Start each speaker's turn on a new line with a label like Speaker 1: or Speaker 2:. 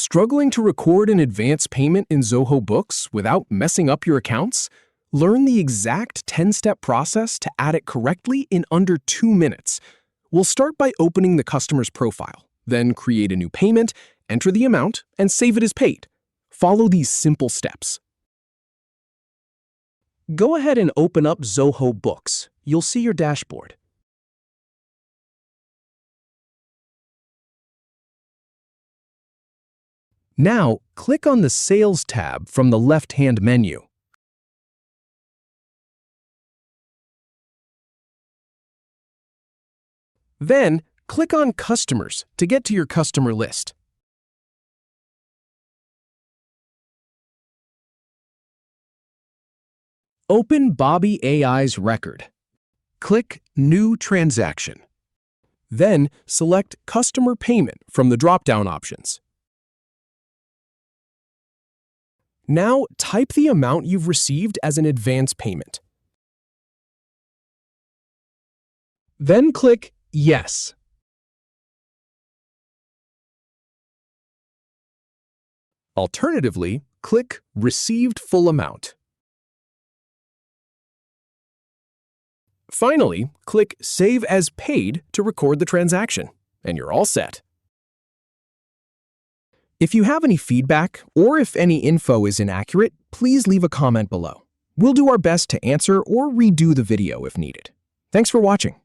Speaker 1: Struggling to record an advance payment in Zoho Books without messing up your accounts? Learn the exact 10-step process to add it correctly in under 2 minutes. We'll start by opening the customer's profile, then create a new payment, enter the amount, and save it as paid. Follow these simple steps. Go ahead and open up Zoho Books. You'll see your dashboard. Now, click on the Sales tab from the left-hand menu. Then, click on Customers to get to your customer list. Open Bobby AI's record. Click New Transaction. Then, select Customer Payment from the drop-down options. Now, type the amount you've received as an advance payment. Then click Yes. Alternatively, click Received Full Amount. Finally, click Save as Paid to record the transaction, and you're all set. If you have any feedback or if any info is inaccurate, please leave a comment below. We'll do our best to answer or redo the video if needed. Thanks for watching.